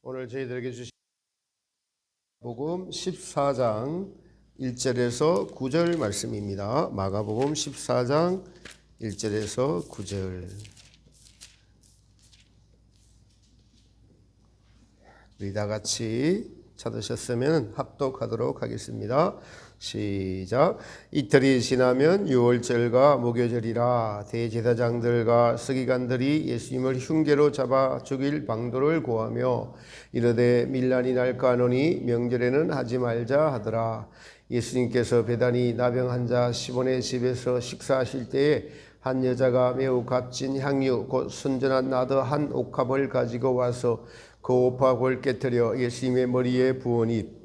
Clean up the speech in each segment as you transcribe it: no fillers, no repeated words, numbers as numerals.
오늘 저희들에게 주신 복음 14장 1절에서 9절 말씀입니다. 마가복음 14장 1절에서 9절. 우리 다 같이 찾으셨으면 합독하도록 하겠습니다. 시작. 이틀이 지나면 유월절과 목요절이라 대제사장들과 서기관들이 예수님을 흉계로 잡아 죽일 방도를 고하며 이르되 밀란이 날까 하노니 명절에는 하지 말자 하더라. 예수님께서 베다니 나병 환자 시몬의 집에서 식사하실 때에 한 여자가 매우 값진 향유 곧 순전한 나드 한 옥합을 가지고 와서 그 옥합을 깨뜨려 예수님의 머리에 부으니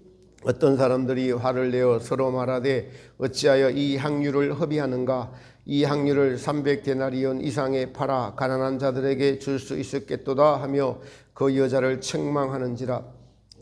어떤 사람들이 화를 내어 서로 말하되 어찌하여 이 향유를 허비하는가? 이 향유를 300데나리온 이상에 팔아 가난한 자들에게 줄 수 있었겠도다 하며 그 여자를 책망하는지라.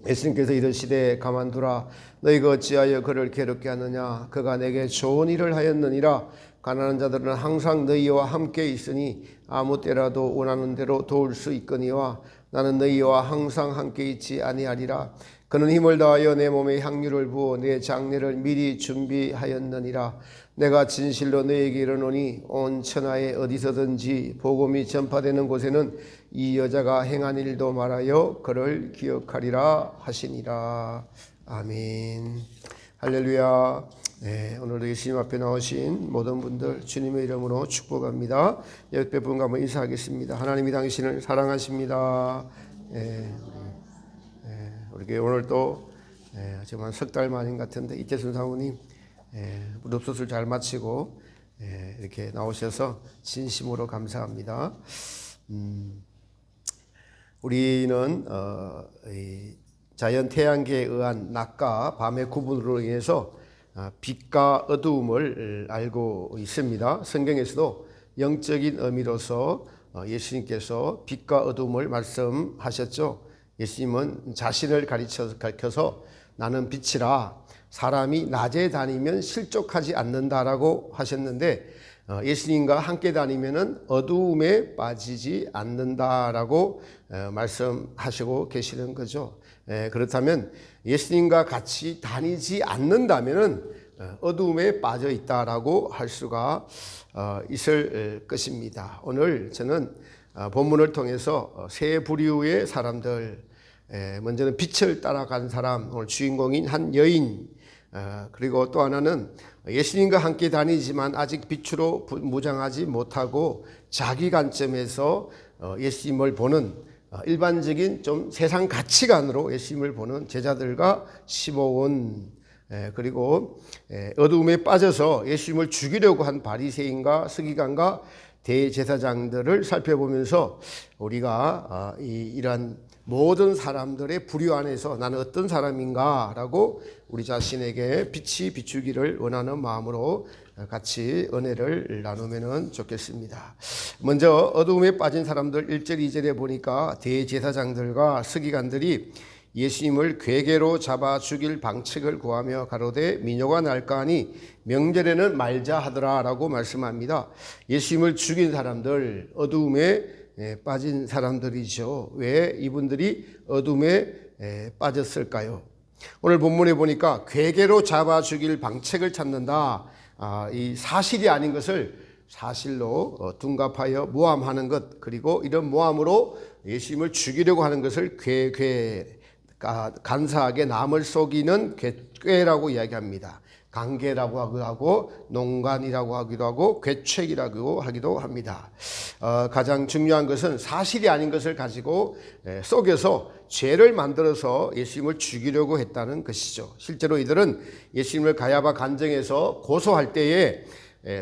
예수님께서 이르시되 가만두라. 너희가 어찌하여 그를 괴롭게 하느냐? 그가 내게 좋은 일을 하였느니라. 가난한 자들은 항상 너희와 함께 있으니 아무 때라도 원하는 대로 도울 수 있거니와 나는 너희와 항상 함께 있지 아니하리라. 그는 힘을 다하여 내 몸에 향유를 부어 내 장례를 미리 준비하였느니라. 내가 진실로 너희에게 이르노니 온 천하에 어디서든지 복음이 전파되는 곳에는 이 여자가 행한 일도 말하여 그를 기억하리라 하시니라. 아멘. 할렐루야. 네, 오늘도 예수님 앞에 나오신 모든 분들 주님의 이름으로 축복합니다. 옆에 분과 한번 인사하겠습니다. 하나님이 당신을 사랑하십니다. 우리 오늘 또 정말 석 달 만인 같은데 이태순 사모님 무릎수술 잘 마치고 이렇게 나오셔서 진심으로 감사합니다. 우리는 자연 태양계에 의한 낮과 밤의 구분으로 인해서 빛과 어두움을 알고 있습니다. 성경에서도 영적인 의미로서 예수님께서 빛과 어두움을 말씀하셨죠. 예수님은 자신을 가리켜서 나는 빛이라 사람이 낮에 다니면 실족하지 않는다라고 하셨는데 예수님과 함께 다니면은 어두움에 빠지지 않는다라고 말씀하시고 계시는 거죠. 그렇다면 예수님과 같이 다니지 않는다면은 어두움에 빠져 있다라고 할 수가 있을 것입니다. 오늘 저는 본문을 통해서 세 부류의 사람들, 먼저는 빛을 따라간 사람, 오늘 주인공인 한 여인, 그리고 또 하나는 예수님과 함께 다니지만 아직 빛으로 무장하지 못하고 자기 관점에서 예수님을 보는 일반적인 좀 세상 가치관으로 예수님을 보는 제자들과 15원, 그리고 어두움에 빠져서 예수님을 죽이려고 한 바리새인과 서기관과 대제사장들을 살펴보면서 우리가 이러한 모든 사람들의 부류 안에서 나는 어떤 사람인가라고 우리 자신에게 빛이 비추기를 원하는 마음으로 같이 은혜를 나누면 좋겠습니다. 먼저 어두움에 빠진 사람들 1절 2절에 보니까 대제사장들과 서기관들이 예수님을 괴계로 잡아 죽일 방책을 구하며 가로되 민요가 날까 하니 명절에는 말자 하더라라고 말씀합니다. 예수님을 죽인 사람들, 어두움에 빠진 사람들이죠. 왜 이분들이 어둠에 빠졌을까요? 오늘 본문에 보니까 괴계로 잡아 죽일 방책을 찾는다. 이 사실이 아닌 것을 사실로 둔갑하여 모함하는 것, 그리고 이런 모함으로 예수님을 죽이려고 하는 것을 간사하게 남을 속이는 꾀라고 이야기합니다. 강계라고 하기도 하고 농간이라고 하기도 하고 괴책이라고 하기도 합니다. 가장 중요한 것은 사실이 아닌 것을 가지고 속여서 죄를 만들어서 예수님을 죽이려고 했다는 것이죠. 실제로 이들은 예수님을 가야바 관정에서 고소할 때에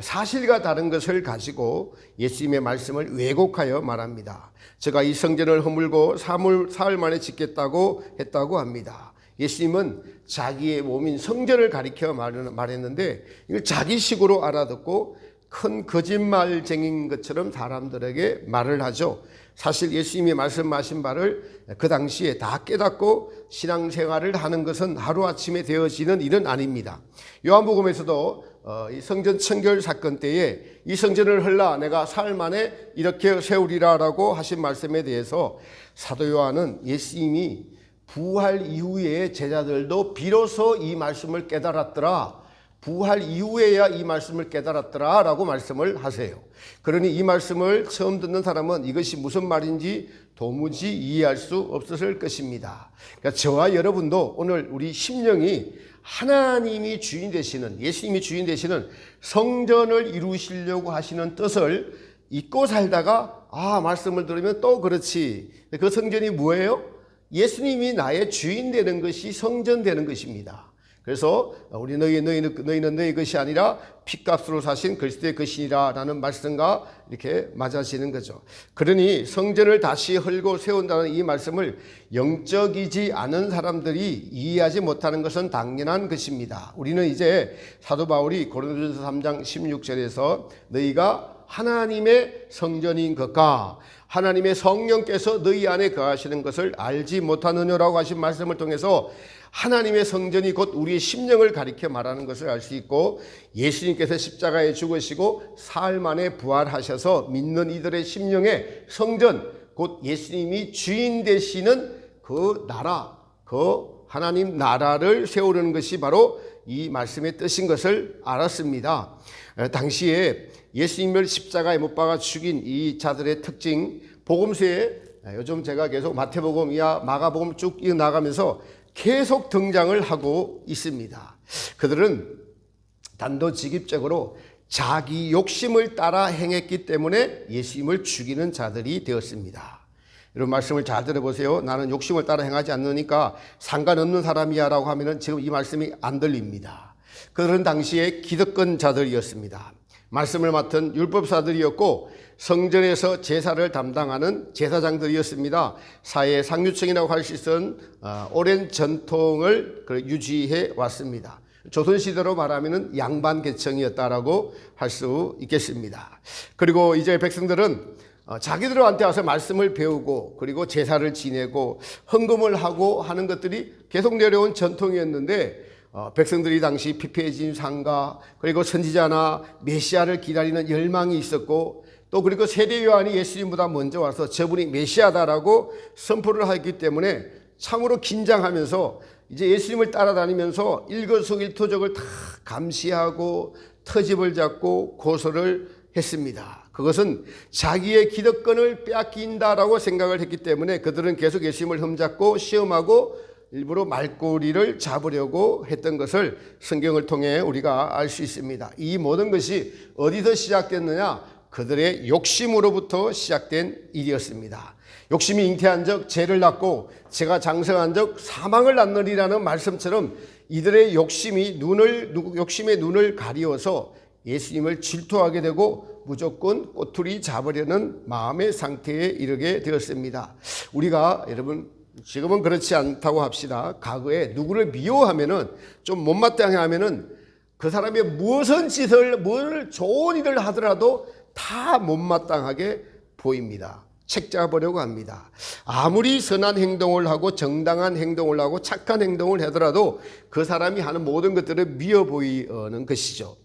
사실과 다른 것을 가지고 예수님의 말씀을 왜곡하여 말합니다. 제가 이 성전을 허물고 사흘 만에 짓겠다고 했다고 합니다. 예수님은 자기의 몸인 성전을 가리켜 말했는데 이걸 자기식으로 알아듣고 큰 거짓말쟁인 것처럼 사람들에게 말을 하죠. 사실 예수님이 말씀하신 바를 그 당시에 다 깨닫고 신앙생활을 하는 것은 하루아침에 되어지는 일은 아닙니다. 요한복음에서도 이 성전 청결 사건 때에 이 성전을 헐라 내가 사흘 만에 이렇게 세우리라라고 하신 말씀에 대해서 사도 요한은 예수님이 부활 이후에 제자들도 비로소 이 말씀을 깨달았더라. 부활 이후에야 이 말씀을 깨달았더라 라고 말씀을 하세요. 그러니 이 말씀을 처음 듣는 사람은 이것이 무슨 말인지 도무지 이해할 수 없었을 것입니다. 그러니까 저와 여러분도 오늘 우리 심령이 하나님이 주인 되시는, 예수님이 주인 되시는 성전을 이루시려고 하시는 뜻을 잊고 살다가 말씀을 들으면 또 그렇지. 그 성전이 뭐예요? 예수님이 나의 주인 되는 것이 성전 되는 것입니다. 그래서 우리 너희는 너희 것이 아니라 핏값으로 사신 그리스도의 것이니라 라는 말씀과 이렇게 맞아지는 거죠. 그러니 성전을 다시 헐고 세운다는 이 말씀을 영적이지 않은 사람들이 이해하지 못하는 것은 당연한 것입니다. 우리는 이제 사도 바울이 고린도전서 3장 16절에서 너희가 하나님의 성전인 것과 하나님의 성령께서 너희 안에 거하시는 것을 알지 못하느냐라고 하신 말씀을 통해서 하나님의 성전이 곧 우리의 심령을 가리켜 말하는 것을 알 수 있고, 예수님께서 십자가에 죽으시고 사흘 만에 부활하셔서 믿는 이들의 심령의 성전, 곧 예수님이 주인 되시는 그 나라, 그 하나님 나라를 세우려는 것이 바로 이 말씀의 뜻인 것을 알았습니다. 당시에 예수님을 십자가에 못 박아 죽인 이 자들의 특징, 복음서에 요즘 제가 계속 마태복음이야 마가복음 쭉 나가면서 계속 등장을 하고 있습니다. 그들은 단도직입적으로 자기 욕심을 따라 행했기 때문에 예수님을 죽이는 자들이 되었습니다. 이런 말씀을 잘 들어보세요. 나는 욕심을 따라 행하지 않으니까 상관없는 사람이야 라고 하면 지금 이 말씀이 안 들립니다. 그들은 당시에 기득권 자들이었습니다. 말씀을 맡은 율법사들이었고 성전에서 제사를 담당하는 제사장들이었습니다. 사회 상류층이라고 할 수 있는 오랜 전통을 유지해 왔습니다. 조선시대로 말하면 양반 계층이었다라고 할 수 있겠습니다. 그리고 이제 백성들은 자기들한테 와서 말씀을 배우고 그리고 제사를 지내고 헌금을 하고 하는 것들이 계속 내려온 전통이었는데, 백성들이 당시 피폐해진 상가, 그리고 선지자나 메시아를 기다리는 열망이 있었고, 또 그리고 세례 요한이 예수님보다 먼저 와서 저분이 메시아다라고 선포를 하기 때문에 참으로 긴장하면서 이제 예수님을 따라다니면서 일거수일투족을 다 감시하고 터집을 잡고 고소를 했습니다. 그것은 자기의 기득권을 빼앗긴다라고 생각을 했기 때문에 그들은 계속 예수님을 흠잡고 시험하고 일부러 말꼬리를 잡으려고 했던 것을 성경을 통해 우리가 알 수 있습니다. 이 모든 것이 어디서 시작됐느냐? 그들의 욕심으로부터 시작된 일이었습니다. 욕심이 잉태한 적 죄를 낳고 죄가 장성한 적 사망을 낳느니라는 말씀처럼 이들의 욕심의 눈을 가리워서 예수님을 질투하게 되고 무조건 꼬투리 잡으려는 마음의 상태에 이르게 되었습니다. 우리가 여러분 지금은 그렇지 않다고 합시다. 과거에 누구를 미워하면은 좀 못마땅해 하면은 그 사람이 무슨 좋은 일을 하더라도 다 못마땅하게 보입니다. 책잡으려고 합니다. 아무리 선한 행동을 하고 정당한 행동을 하고 착한 행동을 하더라도 그 사람이 하는 모든 것들을 미워 보이는 것이죠.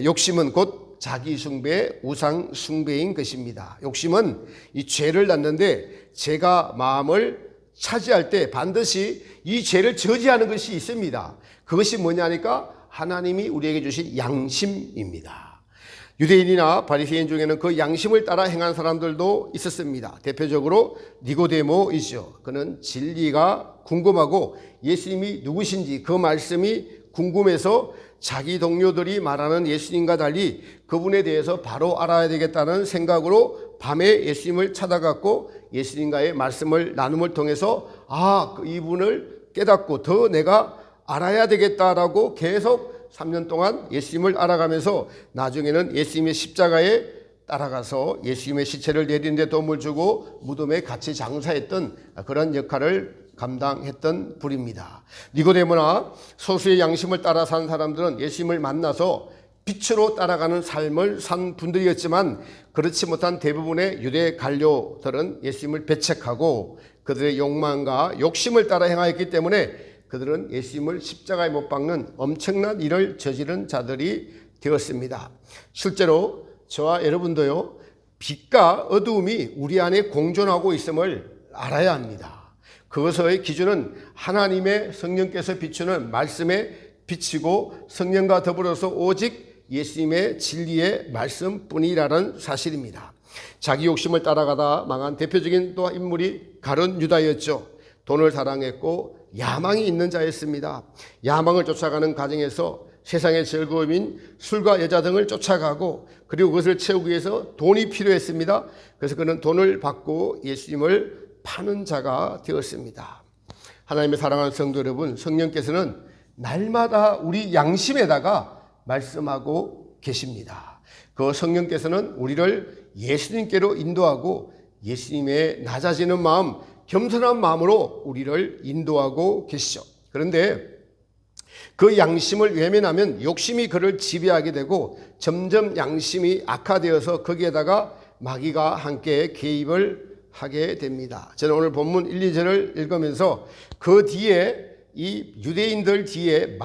욕심은 곧 자기 숭배, 우상 숭배인 것입니다. 욕심은 이 죄를 낳는데 죄가 마음을 차지할 때 반드시 이 죄를 저지하는 것이 있습니다. 그것이 뭐냐니까 하나님이 우리에게 주신 양심입니다. 유대인이나 바리새인 중에는 그 양심을 따라 행한 사람들도 있었습니다. 대표적으로 니고데모이죠. 그는 진리가 궁금하고 예수님이 누구신지 그 말씀이 궁금해서 자기 동료들이 말하는 예수님과 달리 그분에 대해서 바로 알아야 되겠다는 생각으로 밤에 예수님을 찾아갔고 예수님과의 말씀을 나눔을 통해서 이분을 깨닫고 더 내가 알아야 되겠다라고 계속 3년 동안 예수님을 알아가면서 나중에는 예수님의 십자가에 따라가서 예수님의 시체를 내리는 데 도움을 주고 무덤에 같이 장사했던 그런 역할을 감당했던 분입니다. 니고데모나 소수의 양심을 따라 산 사람들은 예수님을 만나서 빛으로 따라가는 삶을 산 분들이었지만 그렇지 못한 대부분의 유대 관료들은 예수님을 배척하고 그들의 욕망과 욕심을 따라 행하였기 때문에 그들은 예수님을 십자가에 못 박는 엄청난 일을 저지른 자들이 되었습니다. 실제로 저와 여러분도요, 빛과 어두움이 우리 안에 공존하고 있음을 알아야 합니다. 그것의 기준은 하나님의 성령께서 비추는 말씀에 비치고 성령과 더불어서 오직 예수님의 진리의 말씀뿐이라는 사실입니다. 자기 욕심을 따라가다 망한 대표적인 또 인물이 가룟 유다였죠. 돈을 사랑했고 야망이 있는 자였습니다. 야망을 쫓아가는 과정에서 세상의 즐거움인 술과 여자 등을 쫓아가고 그리고 그것을 채우기 위해서 돈이 필요했습니다. 그래서 그는 돈을 받고 예수님을 파는 자가 되었습니다. 하나님의 사랑하는 성도 여러분, 성령께서는 날마다 우리 양심에다가 말씀하고 계십니다. 그 성령께서는 우리를 예수님께로 인도하고 예수님의 낮아지는 마음, 겸손한 마음으로 우리를 인도하고 계시죠. 그런데 그 양심을 외면하면 욕심이 그를 지배하게 되고 점점 양심이 악화되어서 거기에다가 마귀가 함께 개입을 하게 됩니다. 저는 오늘 본문 1, 2절을 읽으면서 그 뒤에 이 유대인들 뒤에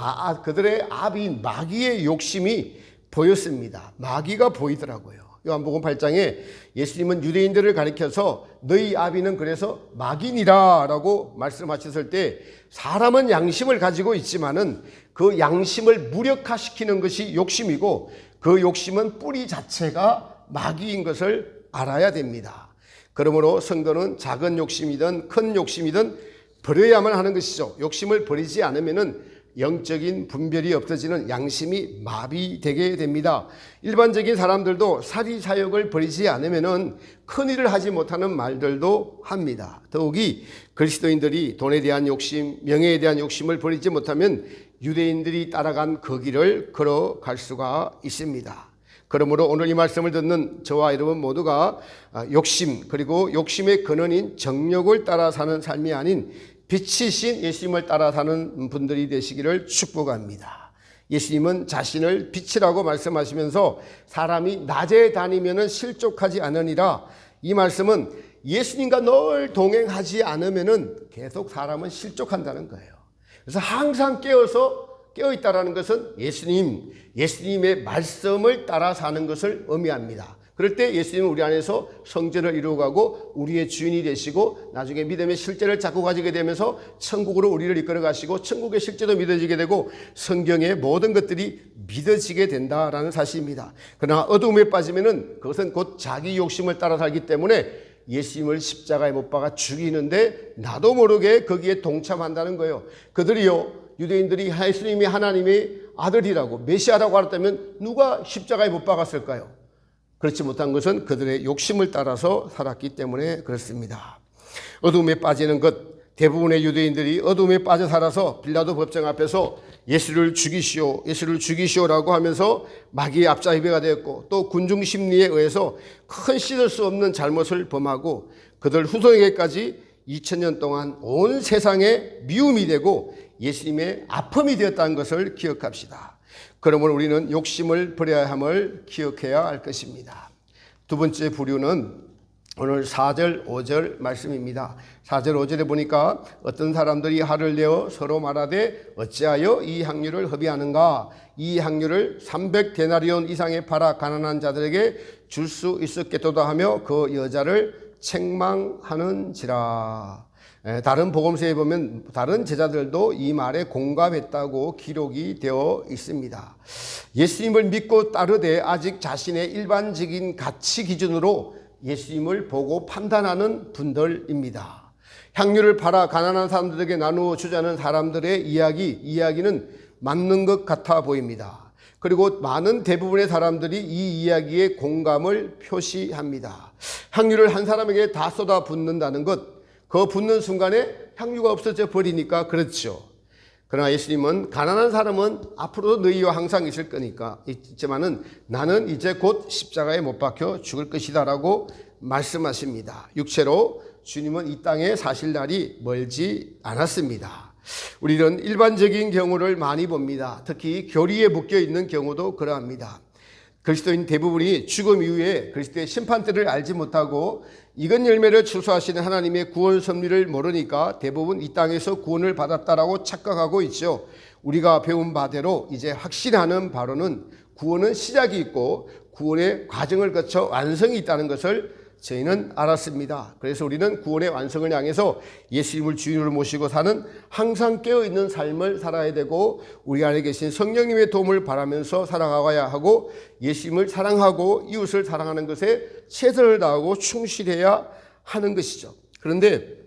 그들의 아비인 마귀의 욕심이 보였습니다. 마귀가 보이더라고요. 요한복음 8장에 예수님은 유대인들을 가리켜서 너희 아비는 그래서 마귀니라 라고 말씀하셨을 때 사람은 양심을 가지고 있지만은 그 양심을 무력화시키는 것이 욕심이고 그 욕심은 뿌리 자체가 마귀인 것을 알아야 됩니다. 그러므로 성도는 작은 욕심이든 큰 욕심이든 버려야만 하는 것이죠. 욕심을 버리지 않으면은 영적인 분별이 없어지는 양심이 마비되게 됩니다. 일반적인 사람들도 사리사욕을 버리지 않으면은 큰일을 하지 못하는 말들도 합니다. 더욱이 그리스도인들이 돈에 대한 욕심, 명예에 대한 욕심을 버리지 못하면 유대인들이 따라간 그 길을 걸어갈 수가 있습니다. 그러므로 오늘 이 말씀을 듣는 저와 여러분 모두가 욕심, 그리고 욕심의 근원인 정욕을 따라 사는 삶이 아닌 빛이신 예수님을 따라 사는 분들이 되시기를 축복합니다. 예수님은 자신을 빛이라고 말씀하시면서 사람이 낮에 다니면 실족하지 않으니라. 이 말씀은 예수님과 늘 동행하지 않으면 계속 사람은 실족한다는 거예요. 그래서 항상 깨어있다라는 것은 예수님의 말씀을 따라 사는 것을 의미합니다. 그럴 때 예수님은 우리 안에서 성전을 이루어가고 우리의 주인이 되시고 나중에 믿음의 실제를 자꾸 가지게 되면서 천국으로 우리를 이끌어 가시고 천국의 실제도 믿어지게 되고 성경의 모든 것들이 믿어지게 된다라는 사실입니다. 그러나 어두움에 빠지면은 그것은 곧 자기 욕심을 따라 살기 때문에 예수님을 십자가에 못 박아 죽이는데 나도 모르게 거기에 동참한다는 거예요. 그들이요, 유대인들이 예수님이 하나님의 아들이라고 메시아라고 알았다면 누가 십자가에 못 박았을까요? 그렇지 못한 것은 그들의 욕심을 따라서 살았기 때문에 그렇습니다. 어둠에 빠지는 것, 대부분의 유대인들이 어둠에 빠져 살아서 빌라도 법정 앞에서 예수를 죽이시오라고 하면서 마귀의 앞잡이가 되었고 또 군중 심리에 의해서 큰 씻을 수 없는 잘못을 범하고 그들 후손에게까지 2000년 동안 온 세상에 미움이 되고 예수님의 아픔이 되었다는 것을 기억합시다. 그러므로 우리는 욕심을 버려야 함을 기억해야 할 것입니다. 두 번째 부류는 오늘 4절, 5절 말씀입니다. 4절, 5절에 보니까 어떤 사람들이 화를 내어 서로 말하되 어찌하여 이 향유를 허비하는가? 이 향유를 300데나리온 이상에 팔아 가난한 자들에게 줄 수 있었겠도다 하며 그 여자를 책망하는지라. 다른 복음서에 보면 다른 제자들도 이 말에 공감했다고 기록이 되어 있습니다. 예수님을 믿고 따르되 아직 자신의 일반적인 가치 기준으로 예수님을 보고 판단하는 분들입니다. 향유를 팔아 가난한 사람들에게 나누어 주자는 사람들의 이야기는 맞는 것 같아 보입니다. 그리고 많은 대부분의 사람들이 이 이야기에 공감을 표시합니다. 향유를 한 사람에게 다 쏟아 붓는다는 것, 그 붓는 순간에 향유가 없어져 버리니까 그렇죠. 그러나 예수님은 가난한 사람은 앞으로도 너희와 항상 있을 거니까 있지만은 나는 이제 곧 십자가에 못 박혀 죽을 것이다라고 말씀하십니다. 육체로 주님은 이 땅에 사실 날이 멀지 않았습니다. 우리는 일반적인 경우를 많이 봅니다. 특히 교리에 묶여 있는 경우도 그러합니다. 그리스도인 대부분이 죽음 이후에 그리스도의 심판대를 알지 못하고 익은 열매를 추수하시는 하나님의 구원 섭리를 모르니까 대부분 이 땅에서 구원을 받았다라고 착각하고 있죠. 우리가 배운 바대로 이제 확신하는 바로는 구원은 시작이 있고 구원의 과정을 거쳐 완성이 있다는 것을 저희는 알았습니다. 그래서 우리는 구원의 완성을 향해서 예수님을 주인으로 모시고 사는 항상 깨어있는 삶을 살아야 되고 우리 안에 계신 성령님의 도움을 바라면서 살아가야 하고 예수님을 사랑하고 이웃을 사랑하는 것에 최선을 다하고 충실해야 하는 것이죠. 그런데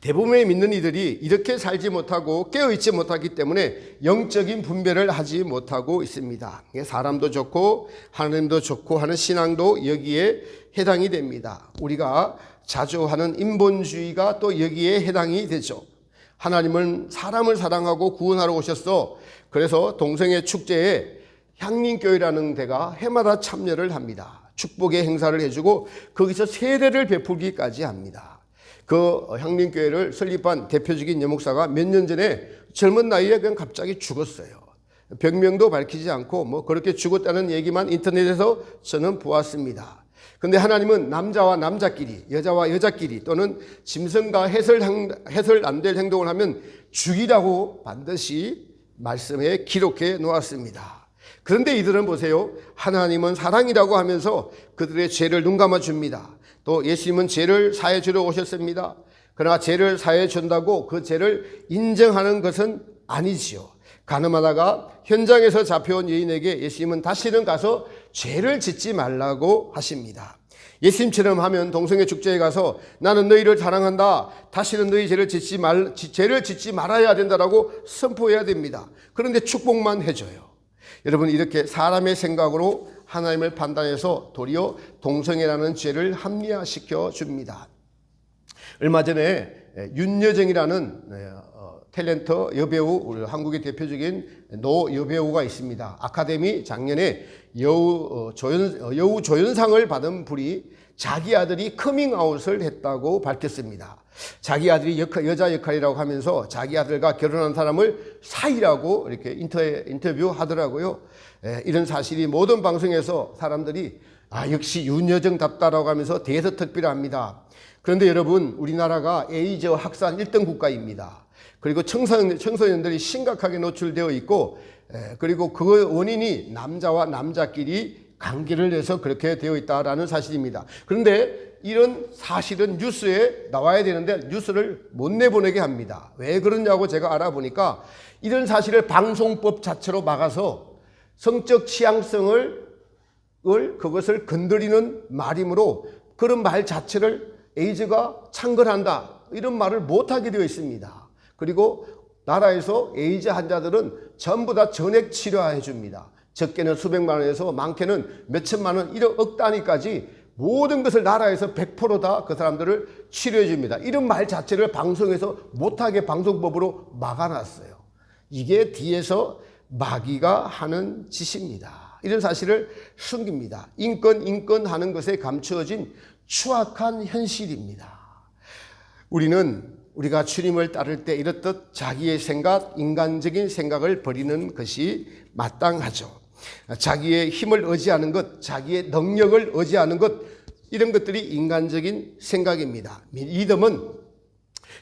대부분의 믿는 이들이 이렇게 살지 못하고 깨어있지 못하기 때문에 영적인 분별을 하지 못하고 있습니다. 사람도 좋고 하나님도 좋고 하는 신앙도 여기에 해당이 됩니다. 우리가 자주 하는 인본주의가 또 여기에 해당이 되죠. 하나님은 사람을 사랑하고 구원하러 오셨어. 그래서 동성애 축제에 향림교회라는 데가 해마다 참여를 합니다. 축복의 행사를 해주고 거기서 세례를 베풀기까지 합니다. 그 향림교회를 설립한 대표적인 여목사가 몇 년 전에 젊은 나이에 그냥 갑자기 죽었어요. 병명도 밝히지 않고 뭐 그렇게 죽었다는 얘기만 인터넷에서 저는 보았습니다. 근데 하나님은 남자와 남자끼리, 여자와 여자끼리 또는 짐승과 해설 안 될 행동을 하면 죽이라고 반드시 말씀에 기록해 놓았습니다. 그런데 이들은 보세요. 하나님은 사랑이라고 하면서 그들의 죄를 눈감아 줍니다. 또 예수님은 죄를 사해 주러 오셨습니다. 그러나 죄를 사해 준다고 그 죄를 인정하는 것은 아니지요. 가늠하다가 현장에서 잡혀온 여인에게 예수님은 다시는 가서 죄를 짓지 말라고 하십니다. 예수님처럼 하면 동성애 축제에 가서 나는 너희를 사랑한다. 다시는 너희 죄를 짓지 말아야 된다라고 선포해야 됩니다. 그런데 축복만 해줘요. 여러분 이렇게 사람의 생각으로 하나님을 판단해서 도리어 동성애라는 죄를 합리화시켜 줍니다. 얼마 전에 윤여정이라는 탤런트 여배우, 우리 한국의 대표적인 노 여배우가 있습니다. 아카데미 작년에 여우 조연상을 받은 분이 자기 아들이 커밍아웃을 했다고 밝혔습니다. 자기 아들이 여자 역할이라고 하면서 자기 아들과 결혼한 사람을 사이라고 이렇게 인터뷰하더라고요. 이런 사실이 모든 방송에서 사람들이 역시 윤여정답다라고 하면서 대서특필합니다. 그런데 여러분 우리나라가 에이즈 확산 1등 국가입니다. 그리고 청소년들이 심각하게 노출되어 있고 그리고 그 원인이 남자와 남자끼리 관계를 내서 그렇게 되어 있다라는 사실입니다. 그런데 이런 사실은 뉴스에 나와야 되는데 뉴스를 못 내보내게 합니다. 왜 그러냐고 제가 알아보니까 이런 사실을 방송법 자체로 막아서 성적 취향성을 그것을 건드리는 말이므로 그런 말 자체를 에이즈가 창궐한다 이런 말을 못하게 되어 있습니다. 그리고 나라에서 에이즈 환자들은 전부 다 전액 치료해 줍니다. 적게는 수백만 원에서 많게는 몇천만 원, 1억, 억 단위까지 모든 것을 나라에서 100% 다 그 사람들을 치료해 줍니다. 이런 말 자체를 방송에서 못하게 방송법으로 막아놨어요. 이게 뒤에서 마귀가 하는 짓입니다. 이런 사실을 숨깁니다. 인권 하는 것에 감추어진 추악한 현실입니다. 우리가 주님을 따를 때 이렇듯 자기의 생각, 인간적인 생각을 버리는 것이 마땅하죠. 자기의 힘을 의지하는 것, 자기의 능력을 의지하는 것, 이런 것들이 인간적인 생각입니다. 믿음은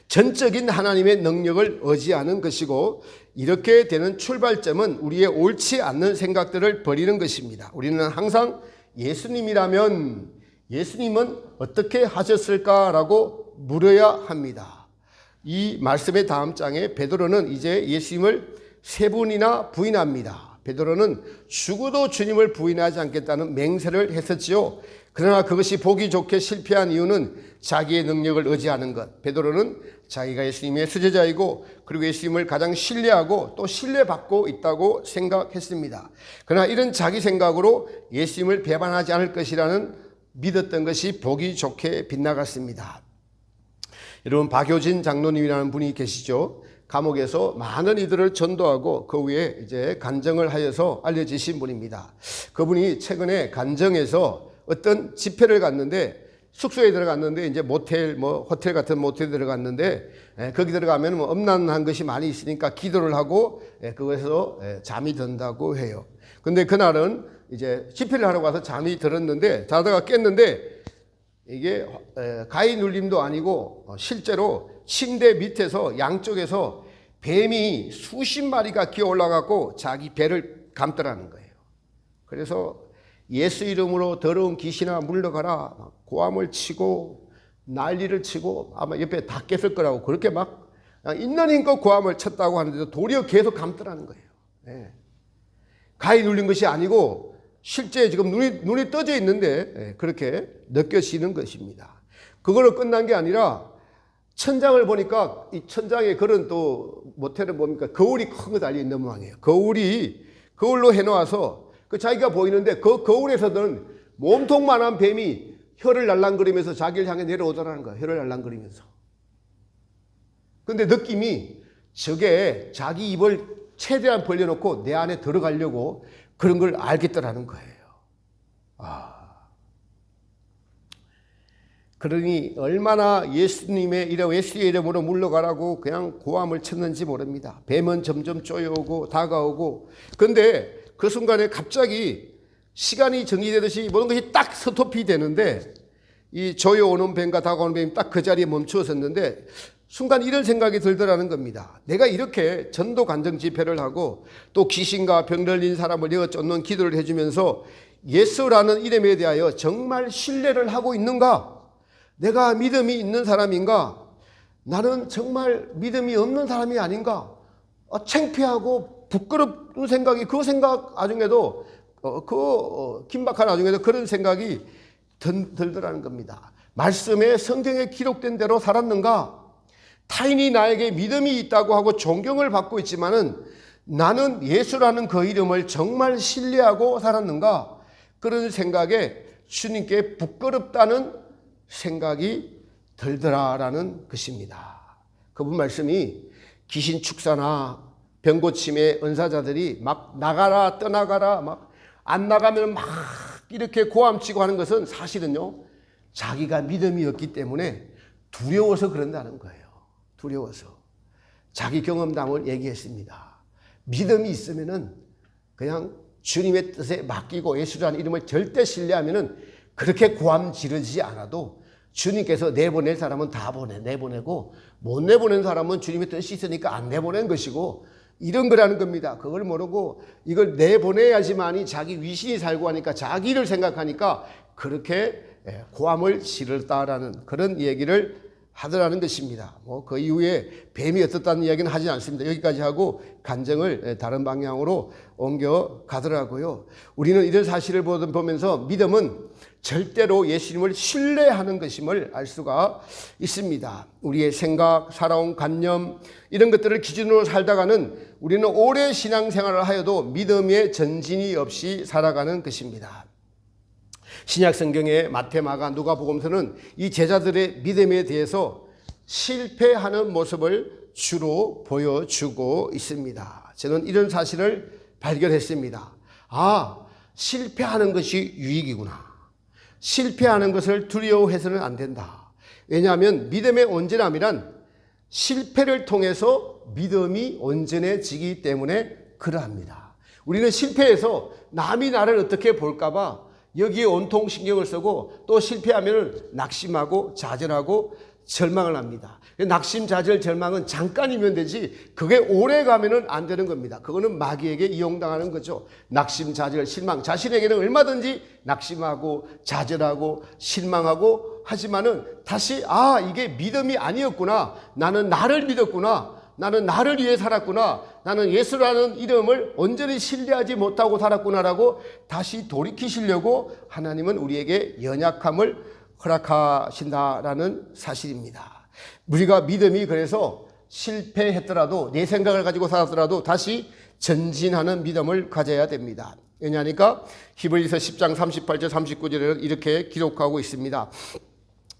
전적인 하나님의 능력을 의지하는 것이고 이렇게 되는 출발점은 우리의 옳지 않는 생각들을 버리는 것입니다. 우리는 항상 예수님이라면 예수님은 어떻게 하셨을까라고 물어야 합니다. 이 말씀의 다음 장에 베드로는 이제 예수님을 세 번이나 부인합니다. 베드로는 죽어도 주님을 부인하지 않겠다는 맹세를 했었지요. 그러나 그것이 보기 좋게 실패한 이유는 자기의 능력을 의지하는 것. 베드로는 자기가 예수님의 수제자이고 그리고 예수님을 가장 신뢰하고 또 신뢰받고 있다고 생각했습니다. 그러나 이런 자기 생각으로 예수님을 배반하지 않을 것이라는 믿었던 것이 보기 좋게 빗나갔습니다. 여러분 박효진 장로님이라는 분이 계시죠. 감옥에서 많은 이들을 전도하고 그 후에 이제 간증을 하여서 알려지신 분입니다. 그분이 최근에 간증에서 어떤 집회를 갔는데 숙소에 들어갔는데 이제 모텔 호텔 같은 모텔에 들어갔는데 거기 들어가면 음란한 것이 많이 있으니까 기도를 하고 그것에서 잠이 든다고 해요. 근데 그날은 이제 집회를 하러 가서 잠이 들었는데 자다가 깼는데 이게 가위 눌림도 아니고 실제로 침대 밑에서 양쪽에서 뱀이 수십 마리가 기어 올라가고 자기 배를 감더라는 거예요. 그래서 예수 이름으로 더러운 귀신아 물러가라, 고함을 치고 난리를 치고 아마 옆에 다 깼을 거라고 그렇게 막 있는 힘껏 고함을 쳤다고 하는데도 도리어 계속 감더라는 거예요. 네. 가히 눌린 것이 아니고 실제 지금 눈이 떠져 있는데 그렇게 느껴지는 것입니다. 그걸로 끝난 게 아니라 천장을 보니까 이 천장에 그런 또 모텔을 뭡니까? 거울이 큰 거 달려 있는 모양이에요. 거울로 해놓아서 그 자기가 보이는데 그 거울에서는 몸통만한 뱀이 혀를 날랑거리면서 자기를 향해 내려오더라는 거예요. 혀를 날랑거리면서. 근데 느낌이 저게 자기 입을 최대한 벌려놓고 내 안에 들어가려고 그런 걸 알겠더라는 거예요. 그러니 얼마나 예수님의 이름, 예수의 이름으로 물러가라고 그냥 고함을 쳤는지 모릅니다. 뱀은 점점 쪼여오고 다가오고, 근데 그 순간에 갑자기 시간이 정리되듯이 모든 것이 딱 스톱이 되는데 이 조여오는 뱀과 다가오는 뱀이 딱 그 자리에 멈추었었는데 순간 이런 생각이 들더라는 겁니다. 내가 이렇게 전도 간증 집회를 하고 또 귀신과 병 들린 사람을 이어 쫓는 기도를 해주면서 예수라는 이름에 대하여 정말 신뢰를 하고 있는가? 내가 믿음이 있는 사람인가? 나는 정말 믿음이 없는 사람이 아닌가? 창피하고 부끄럽은 생각이 그 생각 나중에도 긴박한 나중에도 그런 생각이 들더라는 겁니다. 말씀에 성경에 기록된 대로 살았는가? 타인이 나에게 믿음이 있다고 하고 존경을 받고 있지만은 나는 예수라는 그 이름을 정말 신뢰하고 살았는가? 그런 생각에 주님께 부끄럽다는 생각이 들더라라는 것입니다. 그분 말씀이 귀신 축사나 병 고침의 은사자들이 막 나가라 떠나가라 막 안 나가면 막 이렇게 고함치고 하는 것은 사실은요 자기가 믿음이 없기 때문에 두려워서 그런다는 거예요. 두려워서. 자기 경험담을 얘기했습니다. 믿음이 있으면은 그냥 주님의 뜻에 맡기고 예수라는 이름을 절대 신뢰하면은 그렇게 고함 지르지 않아도 주님께서 내보낼 사람은 다 내보내고 못 내보낸 사람은 주님의 뜻이 있으니까 안 내보낸 것이고 이런 거라는 겁니다. 그걸 모르고 이걸 내보내야지만이 자기 위신이 살고 하니까 자기를 생각하니까 그렇게 고함을 지르다라는 그런 얘기를 하더라는 것입니다. 그 이후에 뱀이 어떻다는 이야기는 하지 않습니다. 여기까지 하고 간증을 다른 방향으로 옮겨 가더라고요. 우리는 이런 사실을 보면서 믿음은 절대로 예수님을 신뢰하는 것임을 알 수가 있습니다. 우리의 생각, 살아온 관념 이런 것들을 기준으로 살다가는 우리는 오래 신앙생활을 하여도 믿음의 전진이 없이 살아가는 것입니다. 신약 성경의 마태, 마가, 누가복음서는 이 제자들의 믿음에 대해서 실패하는 모습을 주로 보여주고 있습니다. 저는 이런 사실을 발견했습니다. 실패하는 것이 유익이구나. 실패하는 것을 두려워해서는 안 된다. 왜냐하면 믿음의 온전함이란 실패를 통해서 믿음이 온전해지기 때문에 그러합니다. 우리는 실패해서 남이 나를 어떻게 볼까봐 여기에 온통 신경을 쓰고 또 실패하면 낙심하고 좌절하고 절망을 합니다. 낙심, 좌절, 절망은 잠깐이면 되지 그게 오래 가면은 안 되는 겁니다. 그거는 마귀에게 이용당하는 거죠. 낙심, 좌절, 실망. 자신에게는 얼마든지 낙심하고 좌절하고 실망하고 하지만은 다시 이게 믿음이 아니었구나. 나는 나를 믿었구나. 나는 나를 위해 살았구나. 나는 예수라는 이름을 온전히 신뢰하지 못하고 살았구나라고 다시 돌이키시려고 하나님은 우리에게 연약함을 허락하신다라는 사실입니다. 우리가 믿음이 그래서 실패했더라도 내 생각을 가지고 살았더라도 다시 전진하는 믿음을 가져야 됩니다. 왜냐하니까 히브리서 10장 38절 39절에는 이렇게 기록하고 있습니다.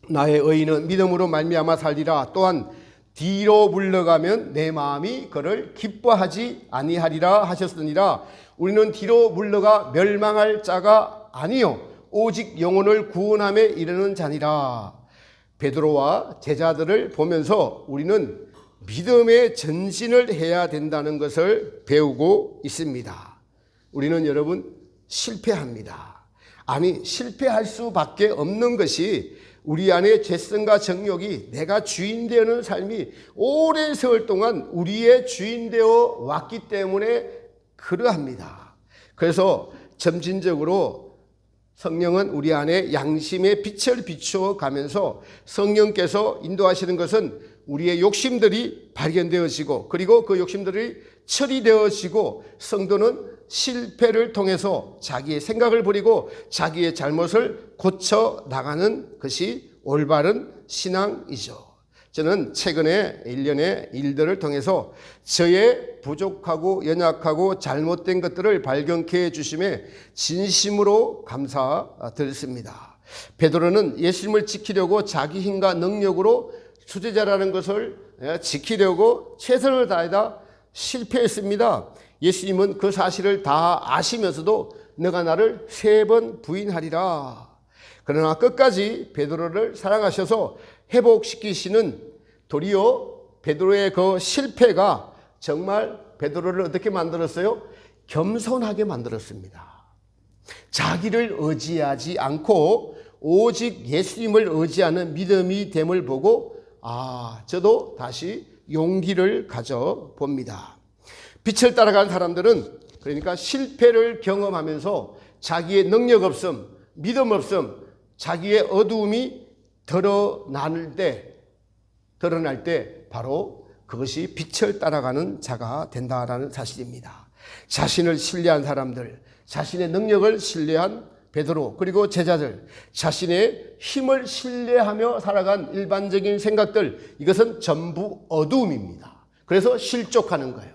나의 의인은 믿음으로 말미암아 살리라. 또한 뒤로 물러가면 내 마음이 그를 기뻐하지 아니하리라 하셨으니라. 우리는 뒤로 물러가 멸망할 자가 아니요 오직 영혼을 구원함에 이르는 자니라. 베드로와 제자들을 보면서 우리는 믿음의 전진을 해야 된다는 것을 배우고 있습니다. 우리는 여러분 실패합니다. 실패할 수밖에 없는 것이 우리 안에 죄성과 정욕이 내가 주인 되는 삶이 오랜 세월 동안 우리의 주인 되어 왔기 때문에 그러합니다. 그래서 점진적으로 성령은 우리 안에 양심의 빛을 비추어 가면서 성령께서 인도하시는 것은 우리의 욕심들이 발견되어지고 그리고 그 욕심들이 처리되어지고 성도는 실패를 통해서 자기의 생각을 버리고 자기의 잘못을 고쳐 나가는 것이 올바른 신앙이죠. 저는 최근에 일련의 일들을 통해서 저의 부족하고 연약하고 잘못된 것들을 발견케 해주심에 진심으로 감사드렸습니다. 베드로는 예수님을 지키려고 자기 힘과 능력으로 수제자라는 것을 지키려고 최선을 다하다 실패했습니다. 예수님은 그 사실을 다 아시면서도 너가 나를 3번 부인하리라. 그러나 끝까지 베드로를 사랑하셔서 회복시키시는 도리어 베드로의 그 실패가 정말 베드로를 어떻게 만들었어요? 겸손하게 만들었습니다. 자기를 의지하지 않고 오직 예수님을 의지하는 믿음이 됨을 보고 저도 다시 용기를 가져봅니다. 빛을 따라가는 사람들은 그러니까 실패를 경험하면서 자기의 능력 없음, 믿음 없음, 자기의 어두움이 드러날 때 바로 그것이 빛을 따라가는 자가 된다라는 사실입니다. 자신을 신뢰한 사람들, 자신의 능력을 신뢰한 베드로 그리고 제자들, 자신의 힘을 신뢰하며 살아간 일반적인 생각들, 이것은 전부 어두움입니다. 그래서 실족하는 거예요.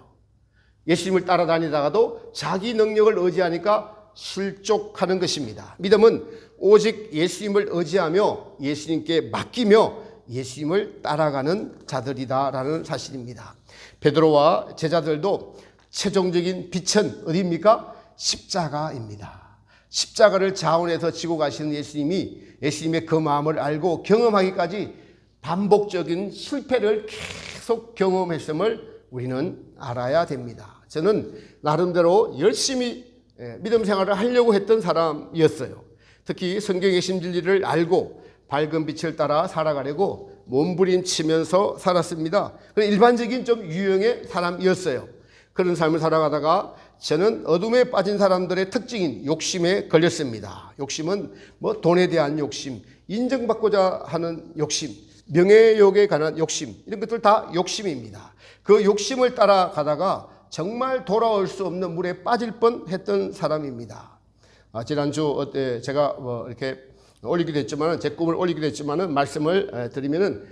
예수님을 따라다니다가도 자기 능력을 의지하니까 실족하는 것입니다. 믿음은 오직 예수님을 의지하며 예수님께 맡기며 예수님을 따라가는 자들이다라는 사실입니다. 베드로와 제자들도 최종적인 빛은 어디입니까? 십자가입니다. 십자가를 자원해서 지고 가시는 예수님이 예수님의 그 마음을 알고 경험하기까지 반복적인 실패를 계속 경험했음을 우리는 알아야 됩니다. 저는 나름대로 열심히 믿음 생활을 하려고 했던 사람이었어요. 특히 성경의 진리를 알고 밝은 빛을 따라 살아가려고 몸부림치면서 살았습니다. 일반적인 좀 유형의 사람이었어요. 그런 삶을 살아가다가 저는 어둠에 빠진 사람들의 특징인 욕심에 걸렸습니다. 욕심은 돈에 대한 욕심, 인정받고자 하는 욕심, 명예욕에 관한 욕심, 이런 것들 다 욕심입니다. 그 욕심을 따라가다가 정말 돌아올 수 없는 물에 빠질 뻔했던 사람입니다. 지난주 제가 이렇게 올리기도 했지만 제 꿈을 올리기도 했지만 말씀을 드리면은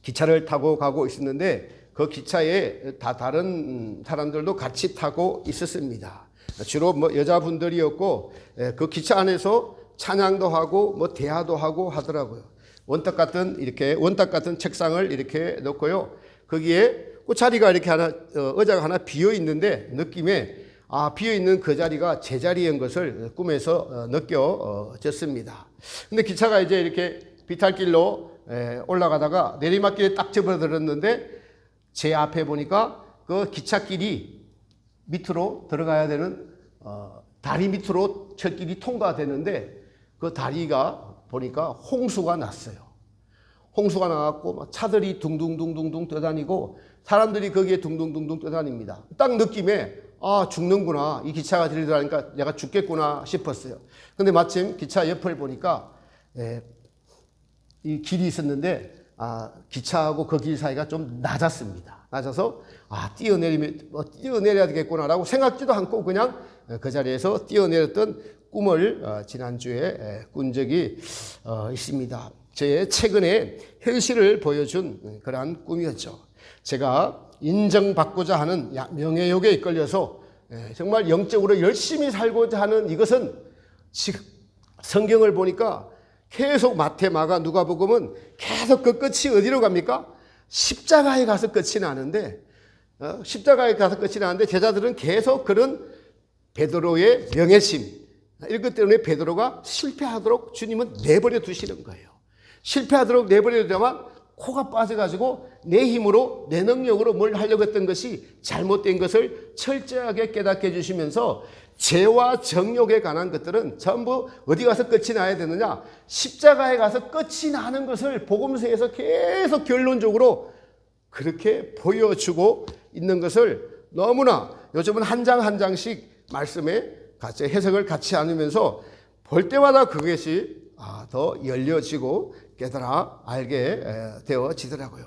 기차를 타고 가고 있었는데 그 기차에 다 다른 사람들도 같이 타고 있었습니다. 주로 여자분들이었고 그 기차 안에서 찬양도 하고 대화도 하고 하더라고요. 원탁 같은 책상을 이렇게 놓고요. 거기에 그 자리가 이렇게 의자가 하나 비어 있는데 느낌에 비어 있는 그 자리가 제 자리인 것을 꿈에서 느껴졌습니다. 근데 기차가 이제 이렇게 비탈길로 올라가다가 내리막길에 딱 접어들었는데 제 앞에 보니까 그 기찻길이 밑으로 들어가야 되는 다리 밑으로 철길이 통과되는데 그 다리가 보니까 홍수가 났어요. 홍수가 나갖고 차들이 둥둥둥둥둥 떠다니고 사람들이 거기에 둥둥둥둥 떠다닙니다. 딱 느낌에 죽는구나. 이 기차가 들이더라니까 내가 죽겠구나 싶었어요. 근데 마침 기차 옆을 보니까 이 길이 있었는데 기차하고 그 길 사이가 좀 낮았습니다. 낮아서 뛰어내려야 되겠구나라고 생각지도 않고 그냥 그 자리에서 뛰어내렸던 꿈을 지난주에 꾼 적이 있습니다. 제 최근에 현실을 보여준 그러한 꿈이었죠. 제가 인정받고자 하는 명예욕에 이끌려서 정말 영적으로 열심히 살고자 하는 이것은 지금 성경을 보니까 계속 마태, 마가, 누가복음은 계속 그 끝이 어디로 갑니까? 십자가에 가서 끝이 나는데 십자가에 가서 끝이 나는데 제자들은 계속 그런 베드로의 명예심 이런 것 때문에 베드로가 실패하도록 주님은 내버려 두시는 거예요. 실패하도록 내버려 두다만 코가 빠져가지고 내 힘으로 내 능력으로 뭘 하려고 했던 것이 잘못된 것을 철저하게 깨닫게 해주시면서 죄와 정욕에 관한 것들은 전부 어디 가서 끝이 나야 되느냐? 십자가에 가서 끝이 나는 것을 복음서에서 계속 결론적으로 그렇게 보여주고 있는 것을 너무나 요즘은 한 장 한 장씩 말씀에 같이 해석을 같이 나누면서 볼 때마다 그것이 더 열려지고 깨달아 알게 되어지더라고요.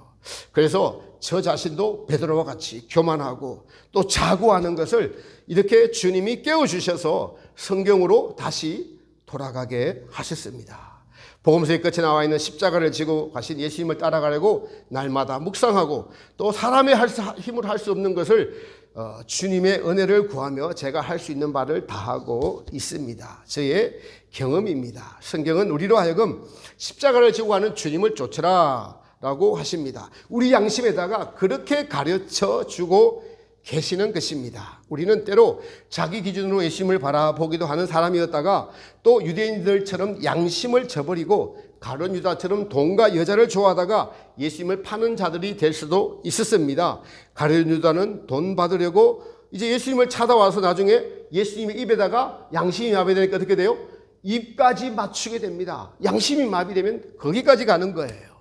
그래서 저 자신도 베드로와 같이 교만하고 또 자고하는 것을 이렇게 주님이 깨워주셔서 성경으로 다시 돌아가게 하셨습니다. 복음서의 끝에 나와 있는 십자가를 지고 가신 예수님을 따라가려고 날마다 묵상하고 또 사람의 힘으로 할 수 없는 것을 주님의 은혜를 구하며 제가 할 수 있는 바를 다하고 있습니다. 저의 경험입니다. 성경은 우리로 하여금 십자가를 지고 가는 주님을 쫓으라 라고 하십니다. 우리 양심에다가 그렇게 가르쳐 주고 계시는 것입니다. 우리는 때로 자기 기준으로 예수님을 바라보기도 하는 사람이었다가 또 유대인들처럼 양심을 저버리고 가룟 유다처럼 돈과 여자를 좋아하다가 예수님을 파는 자들이 될 수도 있었습니다. 가룟 유다는 돈 받으려고 이제 예수님을 찾아와서 나중에 예수님의 입에다가 양심이 마비되니까 어떻게 돼요? 입까지 맞추게 됩니다. 양심이 마비되면 거기까지 가는 거예요.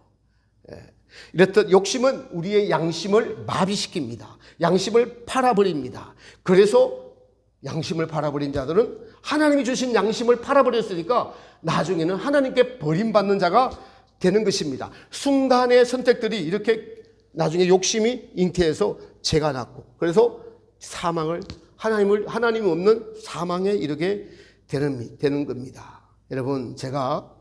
이렇듯 욕심은 우리의 양심을 마비시킵니다. 양심을 팔아버립니다. 그래서 양심을 팔아버린 자들은 하나님이 주신 양심을 팔아버렸으니까 나중에는 하나님께 버림받는 자가 되는 것입니다. 순간의 선택들이 이렇게 나중에 욕심이 잉태해서 죄가 났고 그래서 사망을 하나님 없는 사망에 이르게 되는 겁니다. 여러분 제가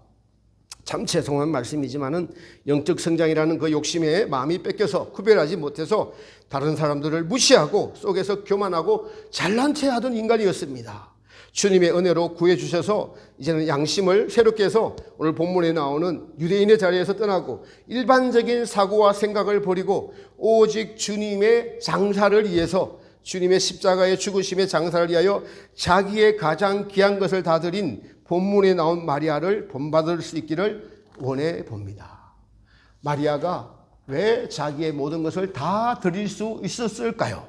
참 죄송한 말씀이지만은 영적 성장이라는 그 욕심에 마음이 뺏겨서 구별하지 못해서 다른 사람들을 무시하고 속에서 교만하고 잘난 체 하던 인간이었습니다. 주님의 은혜로 구해주셔서 이제는 양심을 새롭게 해서 오늘 본문에 나오는 유대인의 자리에서 떠나고 일반적인 사고와 생각을 버리고 오직 주님의 장사를 위해서 주님의 십자가의 죽으심의 장사를 위하여 자기의 가장 귀한 것을 다 드린 본문에 나온 마리아를 본받을 수 있기를 원해 봅니다. 마리아가 왜 자기의 모든 것을 다 드릴 수 있었을까요?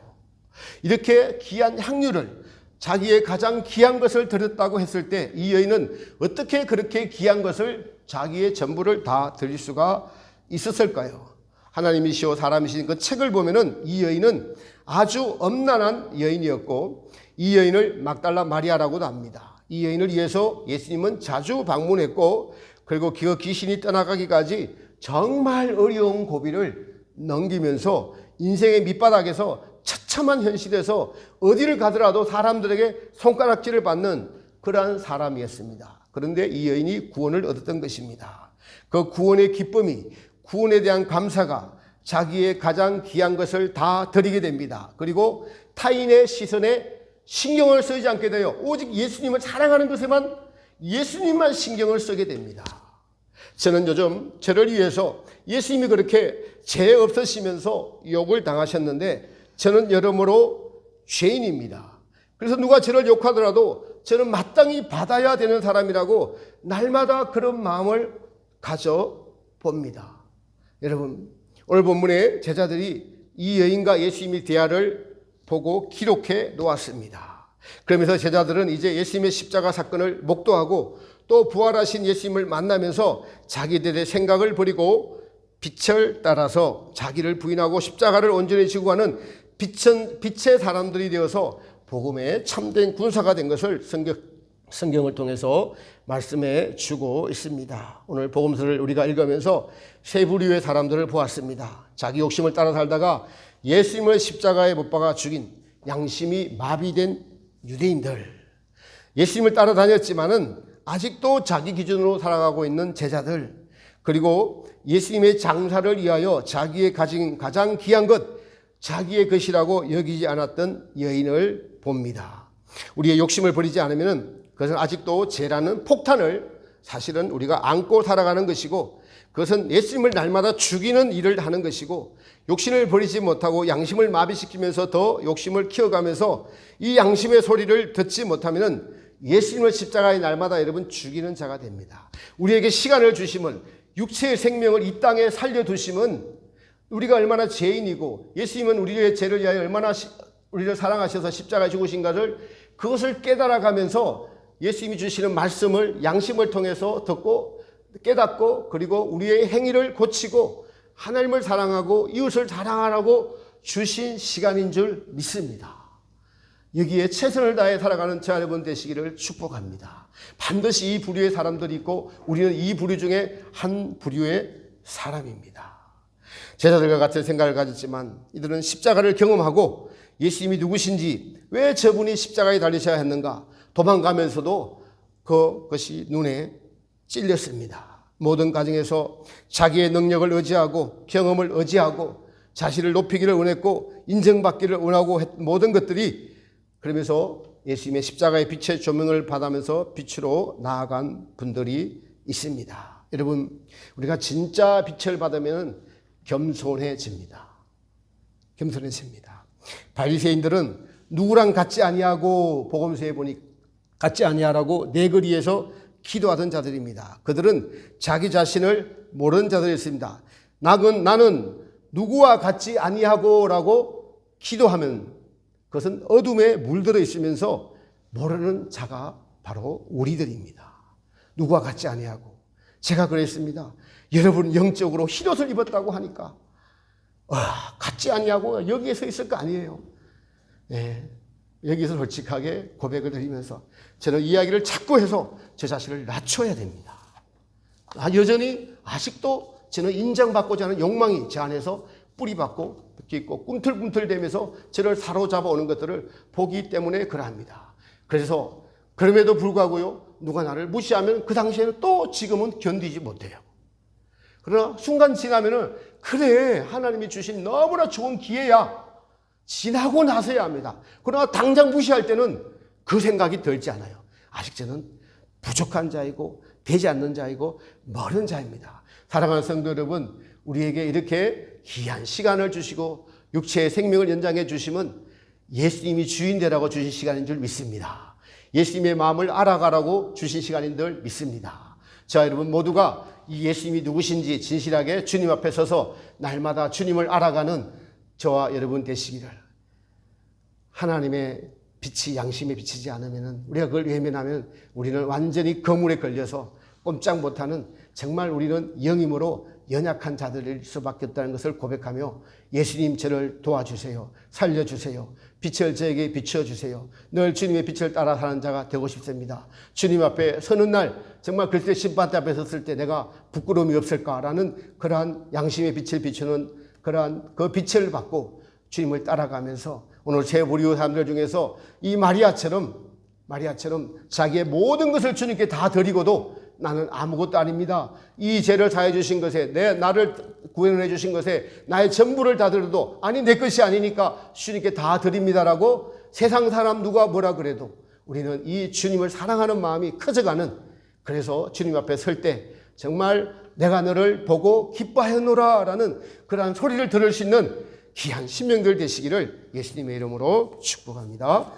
이렇게 귀한 향유를 자기의 가장 귀한 것을 드렸다고 했을 때 이 여인은 어떻게 그렇게 귀한 것을 자기의 전부를 다 드릴 수가 있었을까요? 하나님이시오 사람이신 그 책을 보면은 이 여인은 아주 엄난한 여인이었고 이 여인을 막달라 마리아라고도 합니다. 이 여인을 위해서 예수님은 자주 방문했고 그리고 그 귀신이 떠나가기까지 정말 어려운 고비를 넘기면서 인생의 밑바닥에서 처참한 현실에서 어디를 가더라도 사람들에게 손가락질을 받는 그러한 사람이었습니다. 그런데 이 여인이 구원을 얻었던 것입니다. 그 구원의 기쁨이 구원에 대한 감사가 자기의 가장 귀한 것을 다 드리게 됩니다. 그리고 타인의 시선에 신경을 쓰지 않게 돼요. 오직 예수님을 사랑하는 것에만 예수님만 신경을 쓰게 됩니다. 저는 요즘 저를 위해서 예수님이 그렇게 죄 없으시면서 욕을 당하셨는데 저는 여러모로 죄인입니다. 그래서 누가 저를 욕하더라도 저는 마땅히 받아야 되는 사람이라고 날마다 그런 마음을 가져봅니다. 여러분 오늘 본문에 제자들이 이 여인과 예수님의 대화를 보고 기록해 놓았습니다. 그러면서 제자들은 이제 예수님의 십자가 사건을 목도하고 또 부활하신 예수님을 만나면서 자기들의 생각을 버리고 빛을 따라서 자기를 부인하고 십자가를 온전히 지고 가는 빛의 사람들이 되어서 복음의 참된 군사가 된 것을 성경을 통해서 말씀해 주고 있습니다. 오늘 복음서를 우리가 읽으면서 세 부류의 사람들을 보았습니다. 자기 욕심을 따라 살다가 예수님을 십자가에 못 박아 죽인 양심이 마비된 유대인들, 예수님을 따라다녔지만은 아직도 자기 기준으로 살아가고 있는 제자들, 그리고 예수님의 장사를 위하여 자기의 가진 가장 귀한 것, 자기의 것이라고 여기지 않았던 여인을 봅니다. 우리의 욕심을 버리지 않으면 그것은 아직도 죄라는 폭탄을 사실은 우리가 안고 살아가는 것이고 그것은 예수님을 날마다 죽이는 일을 하는 것이고 욕심을 버리지 못하고 양심을 마비시키면서 더 욕심을 키워가면서 이 양심의 소리를 듣지 못하면 예수님을 십자가에 날마다 여러분 죽이는 자가 됩니다. 우리에게 시간을 주심은 육체의 생명을 이 땅에 살려두심은 우리가 얼마나 죄인이고 예수님은 우리의 죄를 위하여 얼마나 우리를 사랑하셔서 십자가에 죽으신가를 그것을 깨달아가면서 예수님이 주시는 말씀을 양심을 통해서 듣고 깨닫고 그리고 우리의 행위를 고치고 하나님을 사랑하고 이웃을 사랑하라고 주신 시간인 줄 믿습니다. 여기에 최선을 다해 살아가는 저 여러분 되시기를 축복합니다. 반드시 이 부류의 사람들이 있고 우리는 이 부류 중에 한 부류의 사람입니다. 제자들과 같은 생각을 가졌지만 이들은 십자가를 경험하고 예수님이 누구신지, 왜 저분이 십자가에 달리셔야 했는가 도망가면서도 그것이 눈에 찔렸습니다. 모든 가정에서 자기의 능력을 의지하고 경험을 의지하고 자신을 높이기를 원했고 인정받기를 원하고 모든 것들이, 그러면서 예수님의 십자가의 빛의 조명을 받으면서 빛으로 나아간 분들이 있습니다. 여러분, 우리가 진짜 빛을 받으면 겸손해집니다. 겸손해집니다. 바리새인들은 누구랑 같지 아니하고, 복음서에 보니 같지 아니하라고 네거리에서 기도하던 자들입니다. 그들은 자기 자신을 모르는 자들이었습니다. 나는 누구와 같지 아니하고라고 기도하면 그것은 어둠에 물들어 있으면서 모르는 자가 바로 우리들입니다. 누구와 같지 아니하고. 제가 그랬습니다. 여러분 영적으로 힐옷을 입었다고 하니까 같지 아니하고 여기에 서 있을 거 아니에요. 네, 여기서 솔직하게 고백을 드리면서 저는 이야기를 자꾸 해서 제 자신을 낮춰야 됩니다. 여전히 아직도 저는 인정받고자 하는 욕망이 제 안에서 뿌리박고 있고 꿈틀꿈틀대면서 저를 사로잡아 오는 것들을 보기 때문에 그러합니다. 그래서 그럼에도 불구하고요, 누가 나를 무시하면 그 당시에는 또 지금은 견디지 못해요. 그러나 순간 지나면은 그래, 하나님이 주신 너무나 좋은 기회야. 지나고 나서야 합니다. 그러나 당장 무시할 때는 그 생각이 들지 않아요. 아직 저는 부족한 자이고 되지 않는 자이고 멀은 자입니다. 사랑하는 성도 여러분, 우리에게 이렇게 귀한 시간을 주시고 육체의 생명을 연장해 주시면 예수님이 주인되라고 주신 시간인 줄 믿습니다. 예수님의 마음을 알아가라고 주신 시간인 줄 믿습니다. 자, 여러분 모두가 이 예수님이 누구신지 진실하게 주님 앞에 서서 날마다 주님을 알아가는 저와 여러분 되시기를. 하나님의 빛이 양심에 비치지 않으면, 우리가 그걸 외면하면 우리는 완전히 거물에 걸려서 꼼짝 못하는, 정말 우리는 영임으로 연약한 자들일 수밖에 없다는 것을 고백하며, 예수님 저를 도와주세요. 살려주세요. 빛을 저에게 비춰주세요. 늘 주님의 빛을 따라 사는 자가 되고 싶습니다. 주님 앞에 서는 날 정말 글쎄 심판대 앞에 섰을 때 내가 부끄러움이 없을까라는 그러한 양심의 빛을 비추는 그러한 그 빛을 받고 주님을 따라가면서 오늘 제 부류 사람들 중에서 이 마리아처럼 자기의 모든 것을 주님께 다 드리고도 나는 아무것도 아닙니다. 이 죄를 사해 주신 것에, 나를 구원해 주신 것에 나의 전부를 다 드려도 아니 내 것이 아니니까 주님께 다 드립니다라고 세상 사람 누가 뭐라 그래도 우리는 이 주님을 사랑하는 마음이 커져가는, 그래서 주님 앞에 설 때 정말 내가 너를 보고 기뻐하였노라 라는 그러한 소리를 들을 수 있는 귀한 신명들 되시기를 예수님의 이름으로 축복합니다.